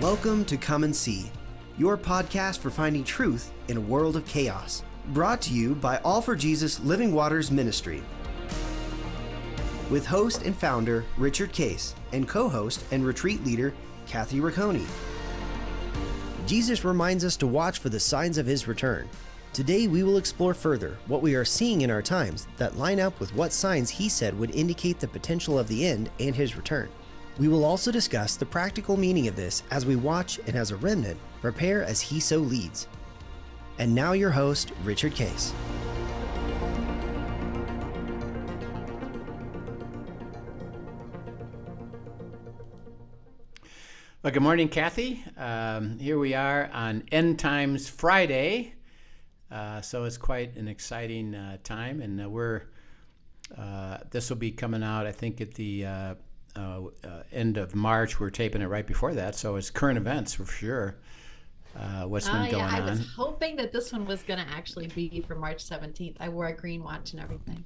Welcome to Come and See, your podcast for finding truth in a world of chaos. Brought to you by All for Jesus Living Waters Ministry. With host and founder Richard Case and co-host and retreat leader Kathy Ricconi. Jesus reminds us to watch for the signs of his return. Today we will explore further what we are seeing in our times that line up with what signs he said would indicate the potential of the end and his return. We will also discuss the practical meaning of this as we watch and as a remnant prepare as he so leads. And now your host, Richard Case. Well, good morning, Kathy. Here we are on End Times Friday, so it's quite an exciting time, and this will be coming out, I think, at the end of March. We're taping it right before that, so it's current events for sure. What's been going on? I was hoping that this one was going to actually be for March 17th. I wore a green watch and everything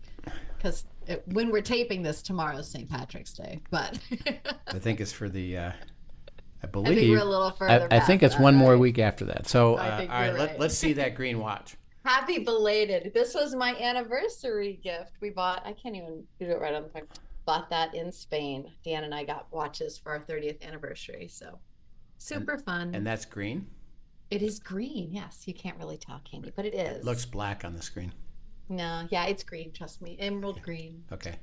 because when we're taping this, tomorrow is St. Patrick's Day. But I think it's for the, I think believe. we're a little further I think it's one right? more week after that. So, all right, right. Let's see that green watch. Happy belated. This was my anniversary gift. We bought, I can't even do it right on the phone. Bought that in Spain. Dan and I got watches for our 30th anniversary. So super fun. And that's green? It is green. Yes. You can't really tell, can you? But it is. It looks black on the screen. No. Yeah, it's green. Trust me. Emerald green. Okay.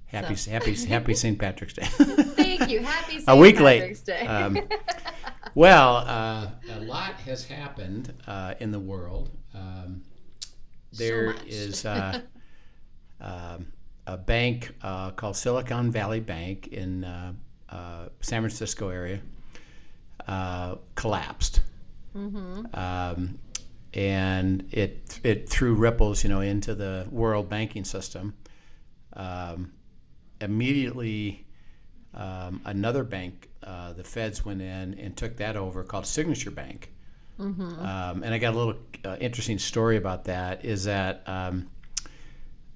Happy St. Patrick's Day. Thank you. Happy St. A week Patrick's late. Day. Well, a lot has happened in the world. There is a bank called Silicon Valley Bank in San Francisco area collapsed. Mm-hmm. And it threw ripples, into the world banking system. Immediately, another bank, the feds went in and took that over, called Signature Bank. Mm-hmm. And I got a little interesting story about that. Is that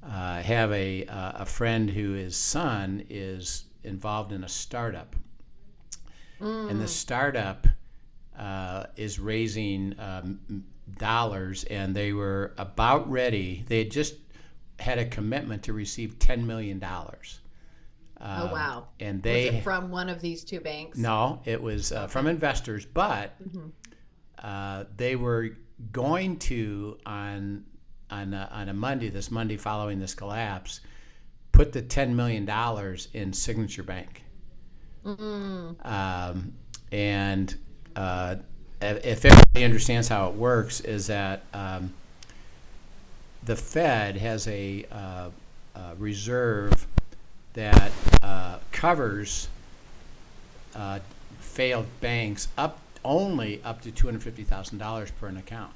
I have a friend whose son is involved in a startup, and the startup is raising dollars, and they were about ready. They had just had a commitment to receive $10 million. Oh, wow. And was it from one of these two banks? No, it was from investors, but they were going to, on a Monday, this Monday following this collapse, put the $10 million in Signature Bank. And if everybody understands how it works, is that the Fed has a reserve that covers failed banks only up to $250,000 per an account.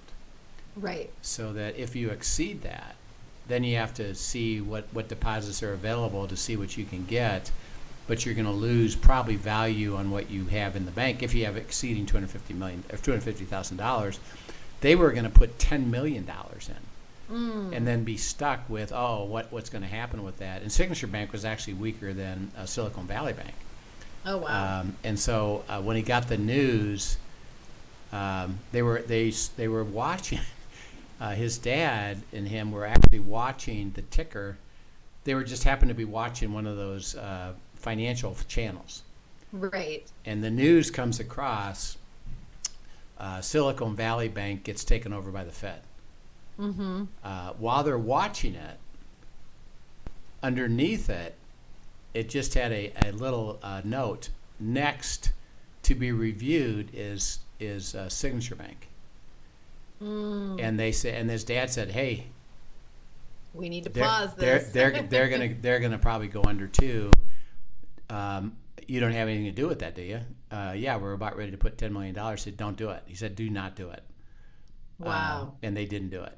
Right. So that if you exceed that, then you have to see what deposits are available to see what you can get, but you're going to lose probably value on what you have in the bank if you have exceeding $250,000. They were going to put $10 million in. And then be stuck with, what's going to happen with that? And Signature Bank was actually weaker than Silicon Valley Bank. Oh, wow. And so when he got the news, they were watching. His dad and him were actually watching the ticker. They were just happened to be watching one of those financial channels. Right. And the news comes across, Silicon Valley Bank gets taken over by the Fed. Mm-hmm. While they're watching it, underneath it, it just had a little note. Next to be reviewed is Signature Bank. And they say, and his dad said, "Hey, we need to pause this. They're gonna probably go under too. You don't have anything to do with that, do you?" Yeah, we're about ready to put $10 million. He said, "Don't do it." He said, "Do not do it." Wow. And they didn't do it.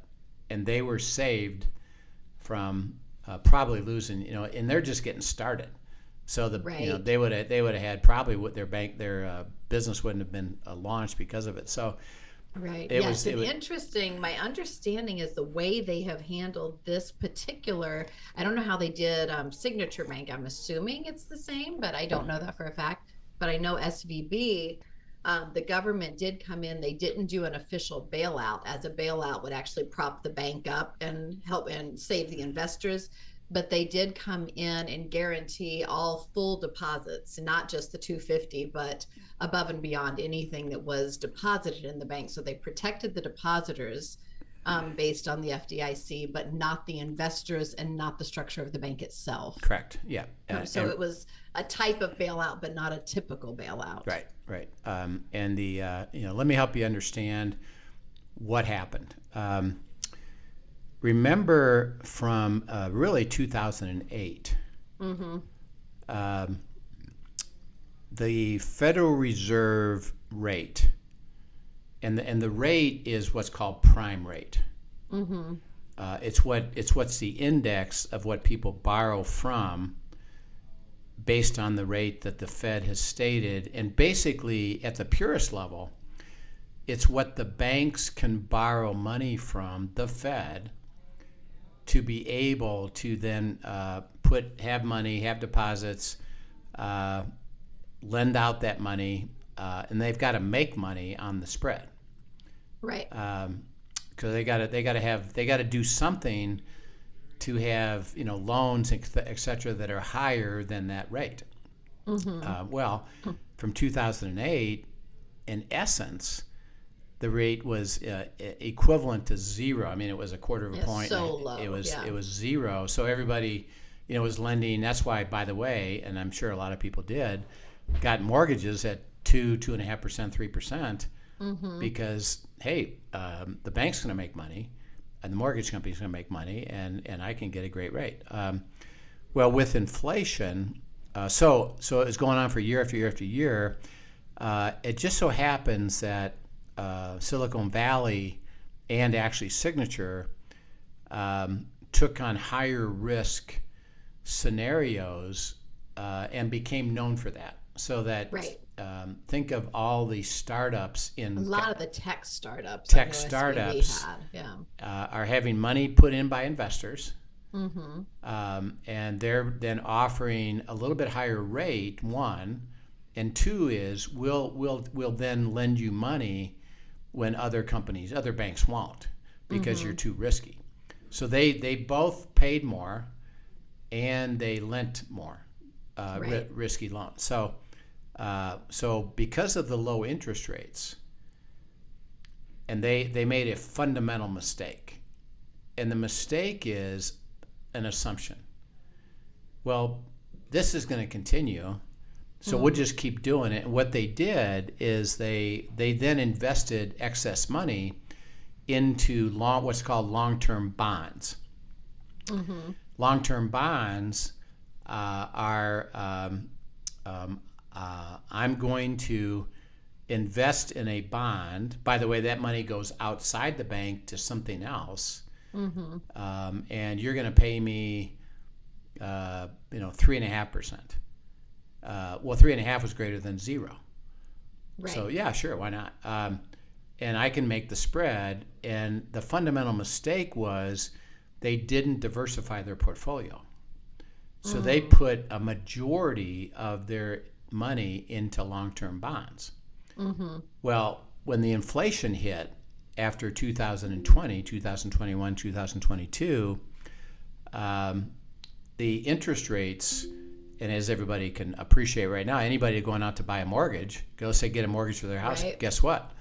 And they were saved from probably losing, and they're just getting started. So they would have had probably what their business wouldn't have been launched because of it. So right. Yes. Interesting. My understanding is the way they have handled this particular. I don't know how they did Signature Bank. I'm assuming it's the same, but I don't know that for a fact. But I know SVB The government did come in. They didn't do an official bailout, as a bailout would actually prop the bank up and help and save the investors. But they did come in and guarantee all full deposits, not just the 250, but above and beyond anything that was deposited in the bank. So they protected the depositors based on the FDIC, but not the investors and not the structure of the bank itself. Correct. Yeah. So it was a type of bailout, but not a typical bailout. Right. Right. And the let me help you understand what happened. Remember from really 2008, the Federal Reserve rate, and the rate is what's called prime rate. It's what's the index of what people borrow from, based on the rate that the Fed has stated. And basically, at the purest level, it's what the banks can borrow money from the Fed to be able to then have deposits, lend out that money, and they've got to make money on the spread. Right. Because they got to do something to have loans, et cetera, that are higher than that rate. From 2008, in essence, the rate was equivalent to zero. I mean, it was a quarter of a point. So low. It was zero. So everybody, was lending. That's why, by the way, and I'm sure a lot of people did, got mortgages at 2.5%, 3%, because hey, the bank's going to make money, and the mortgage company's going to make money, and I can get a great rate. With inflation, so it's going on for year after year after year. It just so happens that Silicon Valley and actually Signature took on higher risk scenarios and became known for that. So that think of all the startups in a lot of the tech startups. Are having money put in by investors, and they're then offering a little bit higher rate. One, and two is we'll then lend you money when other banks won't, because you're too risky. So they both paid more, and they lent more risky loans. So because of the low interest rates, and they made a fundamental mistake, and the mistake is an assumption. Well, this is going to continue, so we'll just keep doing it. And what they did is they then invested excess money into what's called long-term bonds. Long-term bonds are I'm going to invest in a bond. By the way, that money goes outside the bank to something else, and you're going to pay me 3.5%. 3.5 was greater than zero. Right. So yeah, sure, why not? And I can make the spread. And the fundamental mistake was they didn't diversify their portfolio. So they put a majority of their money into long-term bonds. Well, when the inflation hit after 2020, 2021, 2022, the interest rates, and as everybody can appreciate right now, anybody going out to buy a mortgage, let's say get a mortgage for their house, guess what?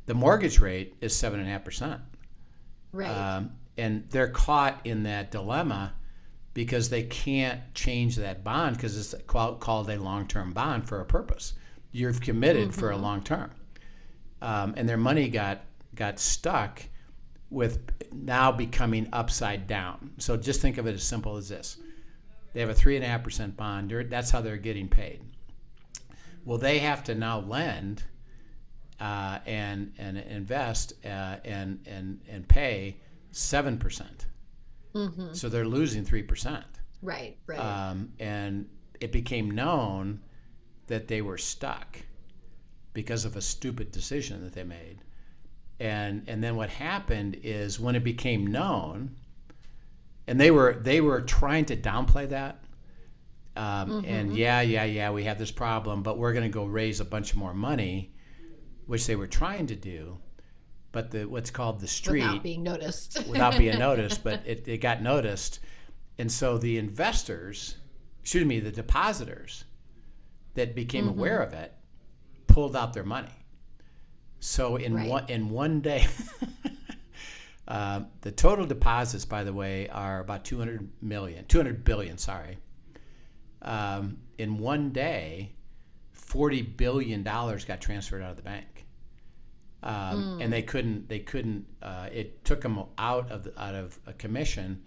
The mortgage rate is 7.5%. Right. And they're caught in that dilemma because they can't change that bond because it's called a long-term bond for a purpose. You've committed for a long term. And their money got stuck with now becoming upside down. So just think of it as simple as this. They have a 3.5% bond. That's how they're getting paid. Well, they have to now lend and invest and pay 7%. So they're losing 3%. Right. And it became known that they were stuck because of a stupid decision that they made. And then what happened is when it became known, and they were trying to downplay that, and we have this problem, but we're going to go raise a bunch more money which they were trying to do, but what's called the street without being noticed. without being noticed, but it got noticed. And so the the depositors that became aware of it pulled out their money. So in one day, the total deposits, by the way, are about 200 billion, sorry. In one day, $40 billion got transferred out of the bank. And they couldn't, it took them out of a commission,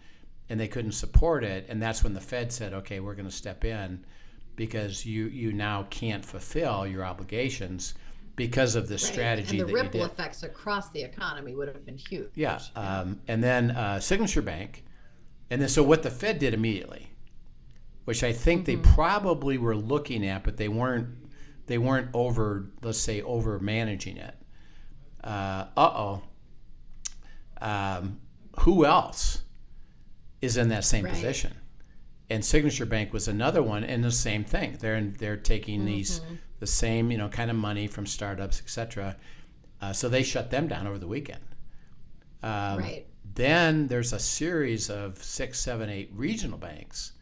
and they couldn't support it. And that's when the Fed said, okay, we're going to step in because you now can't fulfill your obligations because of the strategy that you did. And the ripple effects across the economy would have been huge. Yeah. And then Signature Bank. And then so what the Fed did immediately, which I think they probably were looking at, but they weren't over managing it. Who else is in that same position? And Signature Bank was another one, and the same thing. They're taking the same kind of money from startups, etc. So they shut them down over the weekend. Then there's a series of 6, 7, 8 regional banks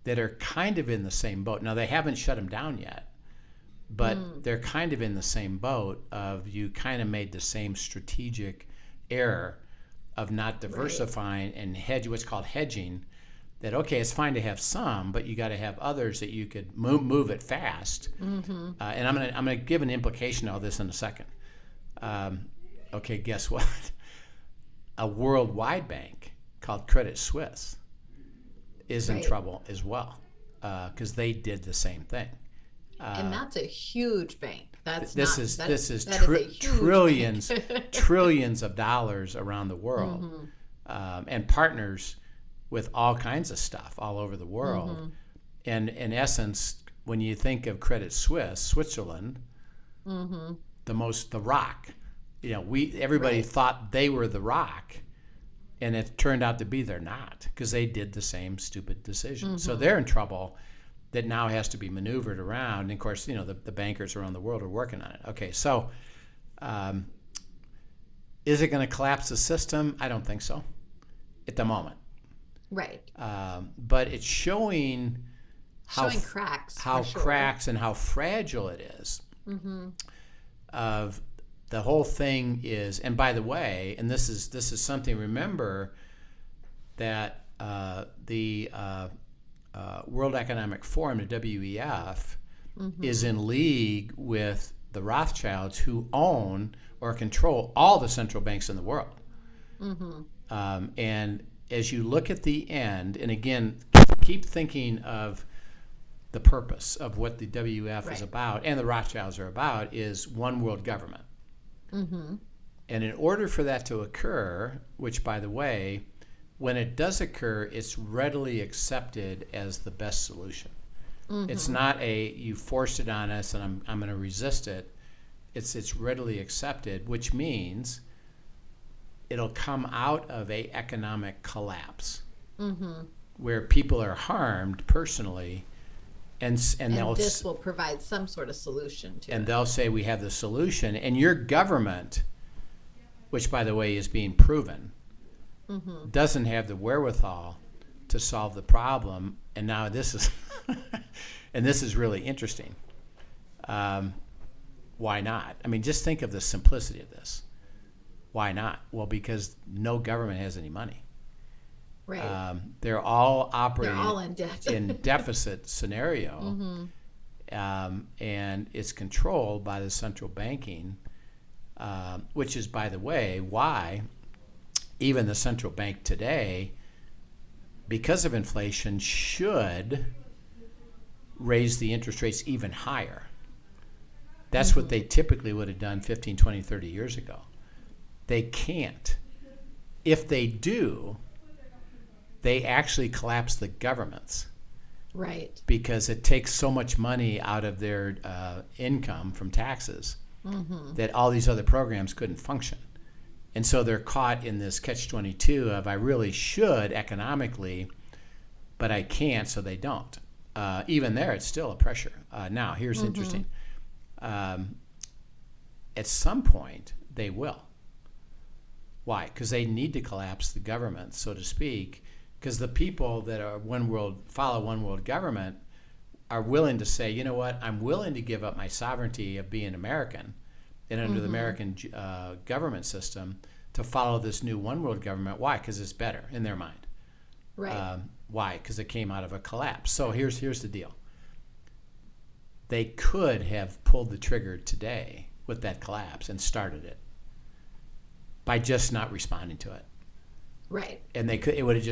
that are kind of in the same boat. Now they haven't shut them down yet, but they're kind of in the same boat of you kind of made the same strategic error of not diversifying and what's called hedging. That, okay, it's fine to have some, but you got to have others that you could move it fast. And I'm gonna give an implication of all this in a second. Okay, guess what? A worldwide bank called Credit Suisse is in trouble as well because they did the same thing. And that's a huge bank. This is trillions trillions of dollars around the world, and partners with all kinds of stuff all over the world. And in essence, when you think of Credit Suisse, Switzerland, the rock, everybody thought they were the rock, and it turned out to be they're not, because they did the same stupid decision. So they're in trouble that now has to be maneuvered around. And of course, the bankers around the world are working on it. Okay, so is it going to collapse the system? I don't think so at the moment. But it's showing cracks and how fragile it is. Of the whole thing is, and by the way, and this is something. Remember that the World Economic Forum, the WEF, is in league with the Rothschilds, who own or control all the central banks in the world. And as you look at the end, and again, keep thinking of the purpose of what the WEF is about and the Rothschilds are about is one world government. And in order for that to occur, which, by the way, when it does occur, it's readily accepted as the best solution. It's not you forced it on us and I'm going to resist it. It's readily accepted, which means it'll come out of a economic collapse where people are harmed personally, and this will provide some sort of solution to it. And they'll say, we have the solution, and your government, which by the way is being proven, doesn't have the wherewithal to solve the problem. And now this is and this is really interesting. Why not? I mean, just think of the simplicity of this. Why not? Well, because no government has any money. They're all operating. They're all in debt. in deficit scenario, and it's controlled by the central banking, which is, by the way, why even the central bank today, because of inflation, should raise the interest rates even higher. That's what they typically would have done 15, 20, 30 years ago. They can't. If they do, they actually collapse the governments. Because it takes so much money out of their income from taxes that all these other programs couldn't function. And so they're caught in this catch-22 of I really should economically, but I can't, so they don't. Even there, it's still a pressure. Now, here's interesting. And at some point they will. Why? Because they need to collapse the government, so to speak, because the people that are follow one world government are willing to say, you know what, I'm willing to give up my sovereignty of being American and under the American government system to follow this new one world government. Why? Because it's better in their mind. Right. Why? Because it came out of a collapse. So here's the deal. They could have pulled the trigger today with that collapse and started it by just not responding to it. Right. And it would have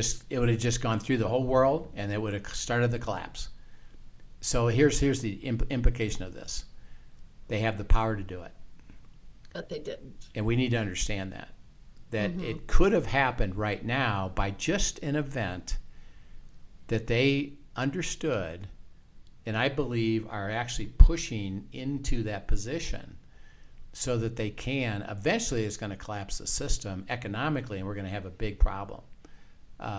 just gone through the whole world, and it would have started the collapse. So here's the implication of this. They have the power to do it. But they didn't. And we need to understand that it could have happened right now by just an event that they understood, and I believe are actually pushing into that position so that they can. Eventually it's going to collapse the system economically, and we're going to have a big problem,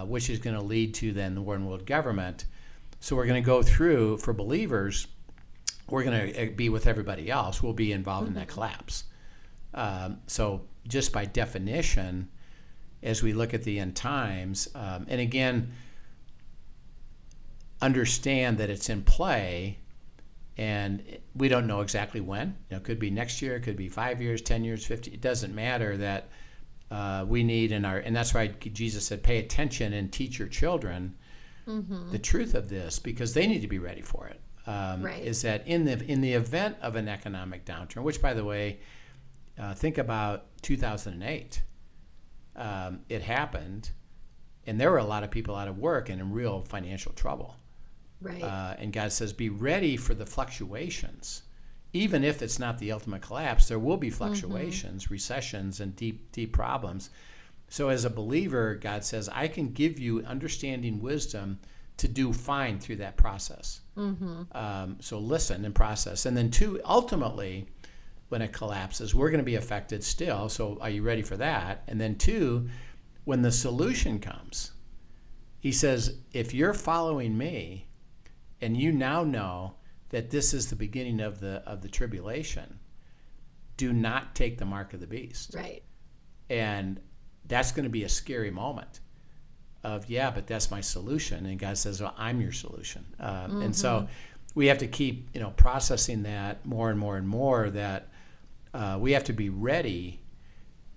which is going to lead to then the one world government. So we're going to go through, for believers, we're going to be with everybody else. We'll be involved in that collapse. So just by definition, as we look at the end times, and again, understand that it's in play, and we don't know exactly when. It could be next year, it could be 5 years, 10 years, 50. It doesn't matter. That we need and that's why Jesus said, pay attention and teach your children the truth of this, because they need to be ready for it. Right. Is that in the event of an economic downturn, which, by the way, think about 2008. It happened, and there were a lot of people out of work and in real financial trouble. Right. And God says, be ready for the fluctuations. Even if it's not the ultimate collapse, there will be fluctuations, recessions, and deep problems. So as a believer, God says, I can give you understanding wisdom to do fine through that process. So listen and process. And then two, ultimately, when it collapses, we're going to be affected still. So are you ready for that? And then two, when the solution comes, he says, if you're following me and you now know that this is the beginning of the tribulation, do not take the mark of the beast. Right. And that's going to be a scary moment of, but that's my solution. And God says, well, I'm your solution. And so we have to keep, processing that more and more and more, that we have to be ready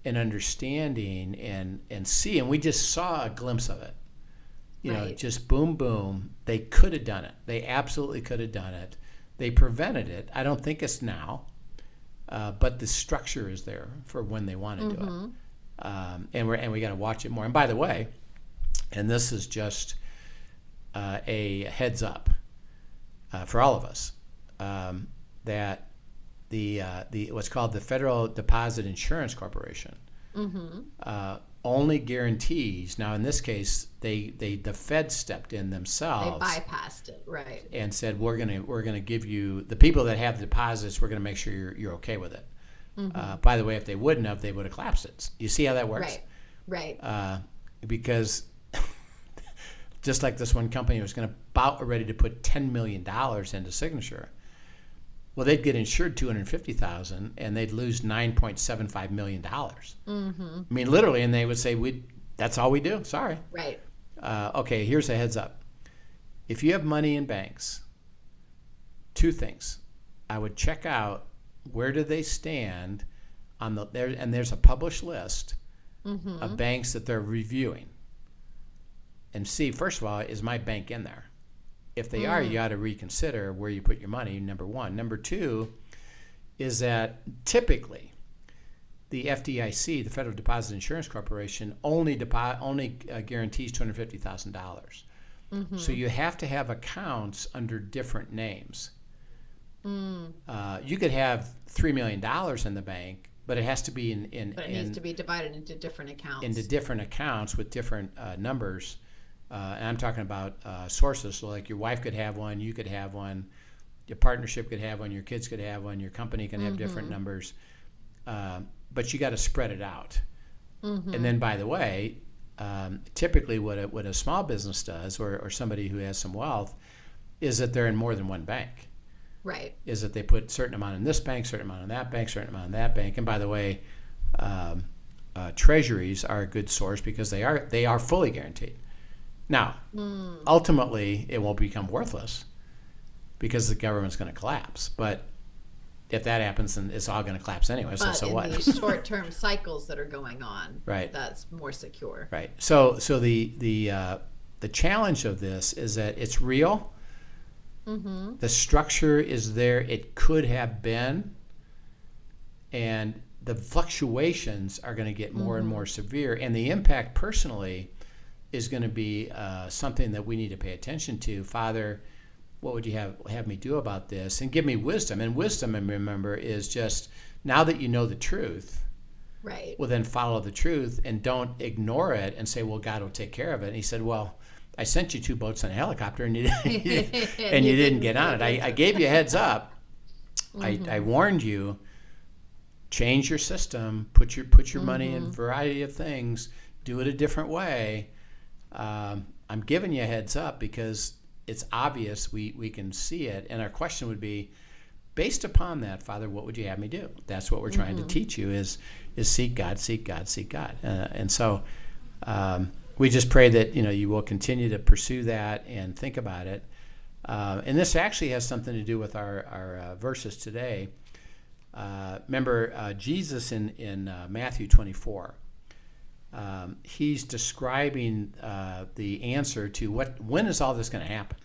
and understanding and see. And we just saw a glimpse of it. Just boom, boom. They could have done it. They absolutely could have done it. They prevented it. I don't think it's now, but the structure is there for when they want to do it. And we got to watch it more. And by the way, and this is just a heads up for all of us, that the what's called the Federal Deposit Insurance Corporation only guarantees. Now, in this case, the Fed stepped in themselves. They bypassed it, right? And said, we're gonna give you, the people that have deposits, we're gonna make sure you're okay with it. By the way, if they wouldn't have, they would have collapsed it. You see how that works? Right. Because just like this one company was about ready to put $10 million into Signature. Well, they'd get insured $250,000 and they'd lose $9.75 million. I mean, literally, and they would say, that's all we do. Sorry. Right. Okay, here's a heads up. If you have money in banks, two things. I would check out, where do they stand on and there's a published list of banks that they're reviewing. And see, first of all, is my bank in there? If they are, you ought to reconsider where you put your money, number one. Number two is that typically the FDIC, the Federal Deposit Insurance Corporation, only guarantees $250,000. So you have to have accounts under different names. You could have $3 million in the bank, but it has to be But it needs to be divided into different accounts. Into different accounts with different numbers. And I'm talking about sources. So like your wife could have one, you could have one, your partnership could have one, your kids could have one, your company can have different numbers. But you got to spread it out. And then, by the way, typically what a small business does, or somebody who has some wealth, is that they're in more than one bank. Right. is that they put certain amount in this bank, certain amount in that bank, certain amount in that bank. And by the way, treasuries are a good source because they are fully guaranteed. Now, ultimately, it won't become worthless because the government's going to collapse. But if that happens, then it's all going to collapse anyway. So in what? these short-term cycles that are going on, right, that's more secure. Right. So the challenge of this is that it's real. Mm-hmm. The structure is there. It could have been, and the fluctuations are going to get more and more severe, and the impact personally is going to be something that we need to pay attention to. Father, what would you have me do about this? And give me wisdom. And wisdom, and remember, is just now that you know the truth, right? Well, then follow the truth and don't ignore it and say, well, God will take care of it. And he said, well, I sent you 2 boats and a helicopter and you didn't get on it. I gave you a heads up. I warned you. Change your system. Put your money in a variety of things. Do it a different way. I'm giving you a heads up because it's obvious we can see it. And our question would be, based upon that, Father, what would you have me do? That's what we're trying to teach you is seek God, seek God, seek God. And so we just pray that you will continue to pursue that and think about it. And this actually has something to do with our verses today. Remember Jesus in Matthew 24. He's describing the answer to when is all this going to happen?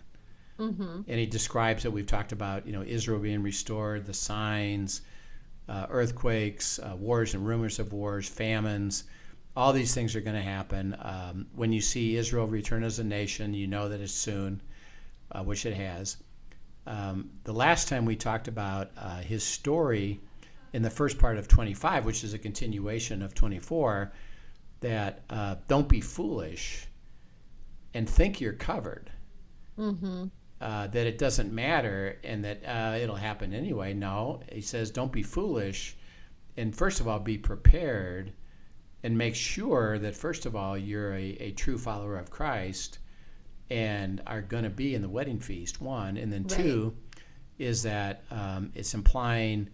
And he describes it. We've talked about Israel being restored, the signs, earthquakes, wars and rumors of wars, famines. All these things are going to happen. When you see Israel return as a nation, you know that it's soon, which it has. The last time we talked about his story in the first part of 25, which is a continuation of 24, that don't be foolish and think you're covered. That it doesn't matter and that it'll happen anyway. No, he says don't be foolish, and first of all be prepared and make sure that first of all you're a true follower of Christ and are going to be in the wedding feast, one, and then two is that it's implying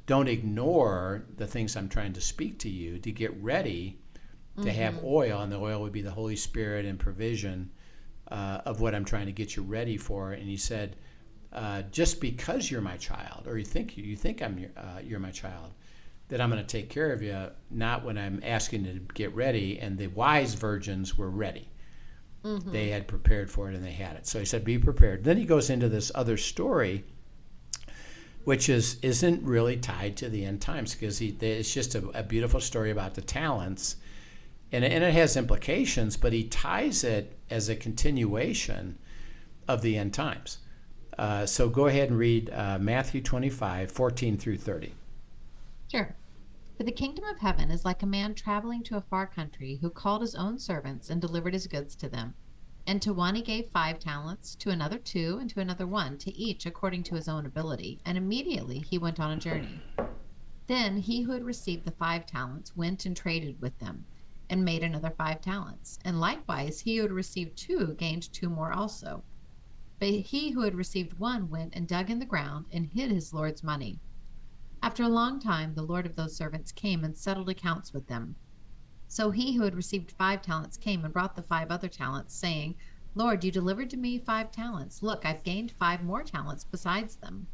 don't ignore the things I'm trying to speak to you, to get ready to have oil, and the oil would be the Holy Spirit and provision of what I'm trying to get you ready for. And he said, just because you're my child, or you think you're my child, that I'm going to take care of you, not when I'm asking you to get ready. And the wise virgins were ready. They had prepared for it and they had it. So he said, be prepared. Then he goes into this other story, which isn't really tied to the end times, because it's just a beautiful story about the talents. And it has implications, but he ties it as a continuation of the end times. So go ahead and read Matthew 25, 14 through 30. Sure. For the kingdom of heaven is like a man traveling to a far country, who called his own servants and delivered his goods to them. And to one he gave 5 talents, to another 2, and to another 1, to each according to his own ability. And immediately he went on a journey. Then he who had received the 5 talents went and traded with them, and made another 5 talents. And likewise he who had received 2 gained 2 more also. But he who had received 1 went and dug in the ground and hid his Lord's money. After a long time the Lord of those servants came and settled accounts with them. So he who had received 5 talents came and brought the 5 other talents, saying, Lord, you delivered to me 5 talents. Look, I've gained 5 more talents besides them.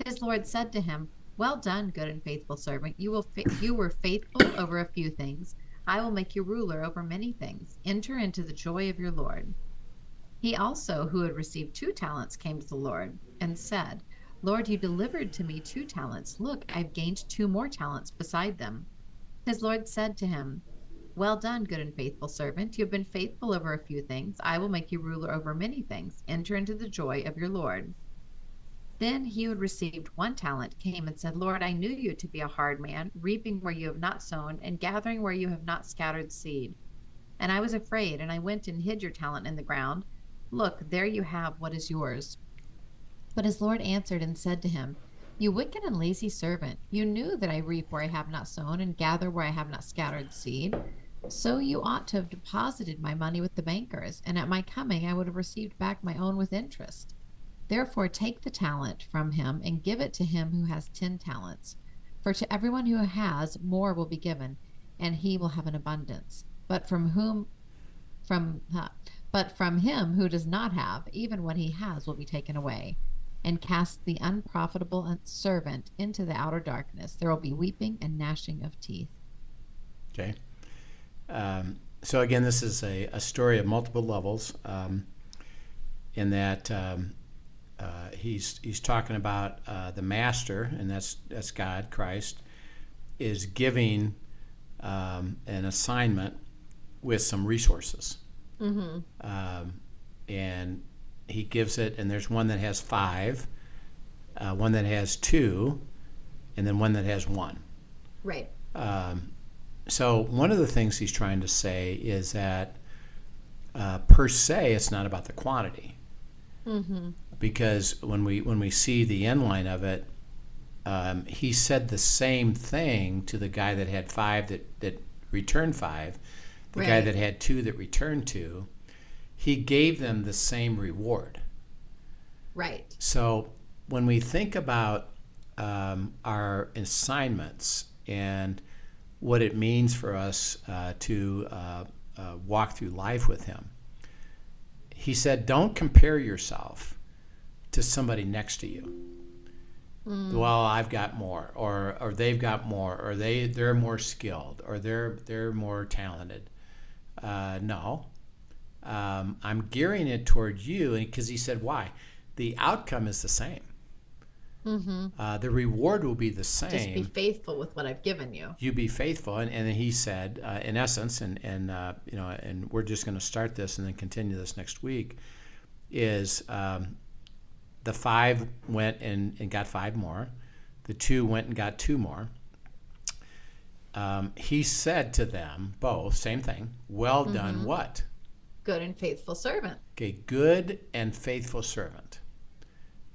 His Lord said to him, Well done, good and faithful servant. You were faithful over a few things. I will make you ruler over many things. Enter into the joy of your Lord. He also, who had received 2 talents, came to the Lord and said, Lord, you delivered to me 2 talents. Look, I've gained 2 more talents beside them. His Lord said to him, Well done, good and faithful servant. You have been faithful over a few things. I will make you ruler over many things. Enter into the joy of your Lord. Then he who had received 1 talent came and said, Lord, I knew you to be a hard man, reaping where you have not sown, and gathering where you have not scattered seed. And I was afraid, and I went and hid your talent in the ground. Look, there you have what is yours. But his Lord answered and said to him, You wicked and lazy servant, you knew that I reap where I have not sown, and gather where I have not scattered seed. So you ought to have deposited my money with the bankers, and at my coming I would have received back my own with interest. Therefore, take the talent from him and give it to him who has 10 talents. For to everyone who has, more will be given, and he will have an abundance. From but from him who does not have, even what he has will be taken away. And cast the unprofitable servant into the outer darkness. There will be weeping and gnashing of teeth. Okay. So again, this is a story of multiple levels, in that he's talking about the master, and that's God, Christ, is giving an assignment with some resources. And he gives it, and there's one that has 5, one that has 2, and then one that has 1. Right. So one of the things he's trying to say is that per se, it's not about the quantity. Because when we see the end line of it, he said the same thing to the guy that had 5 that returned 5, the guy that had 2 that returned 2. He gave them the same reward. Right. So when we think about our assignments and what it means for us to walk through life with him, he said, don't compare yourself to somebody next to you. Well, I've got more, or they've got more, or they're more skilled, or they're more talented. No. I'm gearing it toward you, because he said, why? The outcome is the same. The reward will be the same. Just be faithful with what I've given you. You be faithful, and then he said, in essence, and we're just going to start this and then continue this next week, is the 5 went and got 5 more, the 2 went and got 2 more. He said to them both, same thing, well done, what? Good and faithful servant. Okay, good and faithful servant.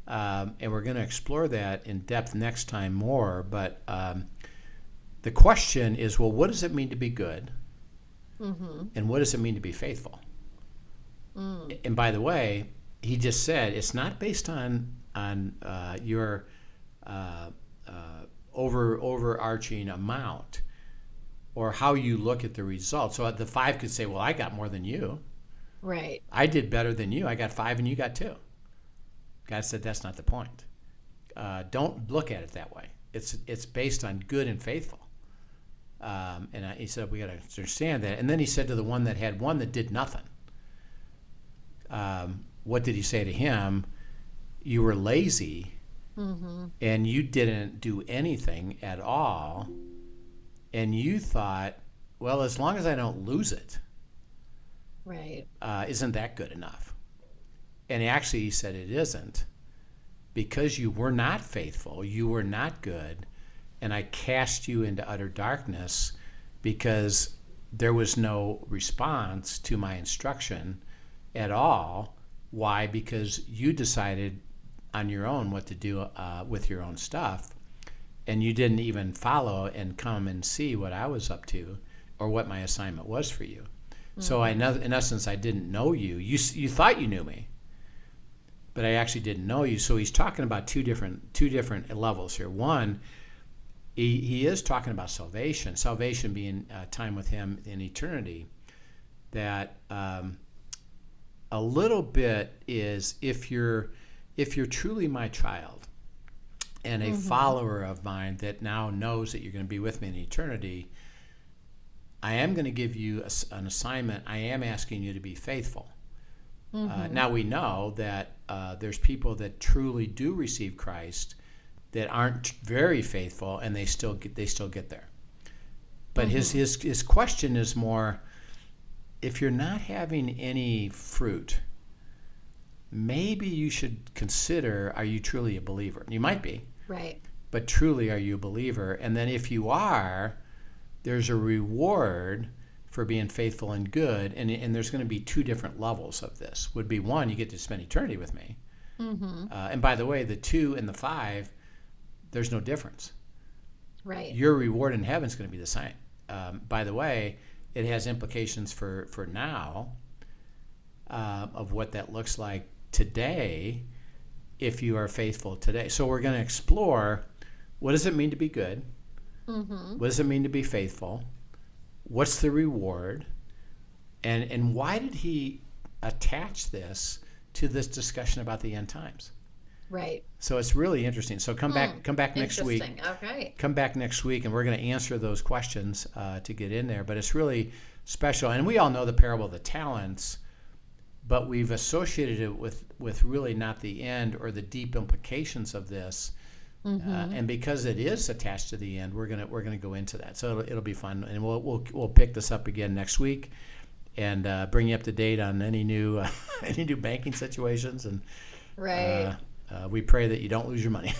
And we're going to explore that in depth next time more, but the question is, well, what does it mean to be good? And what does it mean to be faithful? And by the way, he just said it's not based on your overarching amount or how you look at the results. So the 5 could say, well, I got more than you. Right. I did better than you. I got 5 and you got 2. God said that's not the point. Don't look at it that way. It's based on good and faithful. He said we got to understand that. And then he said to the one that had 1 that did nothing, what did he say to him? You were lazy, and you didn't do anything at all, and you thought, well, as long as I don't lose it, right, isn't that good enough? And actually he said it isn't, because you were not faithful, you were not good, and I cast you into utter darkness because there was no response to my instruction at all. Why? Because you decided on your own what to do with your own stuff, and you didn't even follow and come and see what I was up to or what my assignment was for you. So in essence, I didn't know you. You thought you knew me, but I actually didn't know you. So he's talking about two different levels here. One, he is talking about salvation being time with him in eternity. That a little bit is if you're truly my child and a follower of mine that now knows that you're going to be with me in eternity, I am going to give you an assignment. I am asking you to be faithful. Now we know that there's people that truly do receive Christ that aren't very faithful, and they still get there. But his question is more, if you're not having any fruit, maybe you should consider, are you truly a believer? You might be. right, But truly, are you a believer? And then if you are, there's a reward for being faithful and good. And there's going to be 2 different levels of this. Would be 1, you get to spend eternity with me. And by the way, the 2 and the 5, there's no difference. right, Your reward in heaven is going to be the same. By the way, it has implications for now of what that looks like today. if you are faithful today. So we're going to explore, what does it mean to be good? Mm-hmm. What does it mean to be faithful? What's the reward? And why did he attach this to this discussion about the end times? Right. So it's really interesting. So come back next week. Interesting. Okay. Come back next week, and we're going to answer those questions to get in there. But it's really special. And we all know the parable of the talents, but we've associated it with really not the end or the deep implications of this. And because it is attached to the end, we're gonna go into that. So it'll be fun, and we'll pick this up again next week, and bring you up to date on any new banking situations. And Right. we pray that you don't lose your money.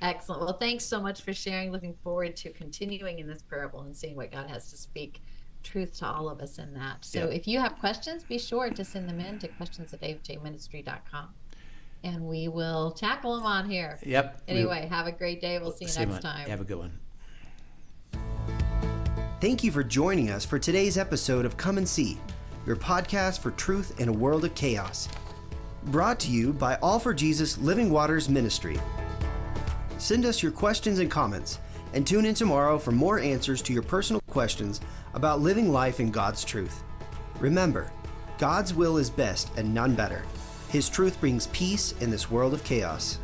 Excellent. Well, thanks so much for sharing. Looking forward to continuing in this parable and seeing what God has to speak truth to all of us in that. So Yep. if you have questions, be sure to send them in to questions@afjministry.com, and we will tackle them on here. Yep. Anyway, have a great day. We'll see you next time. Have a good one. Thank you for joining us for today's episode of Come and See, your podcast for truth in a world of chaos. Brought to you by All for Jesus Living Waters Ministry. Send us your questions and comments, and tune in tomorrow for more answers to your personal questions about living life in God's truth. Remember, God's will is best and none better. His truth brings peace in this world of chaos.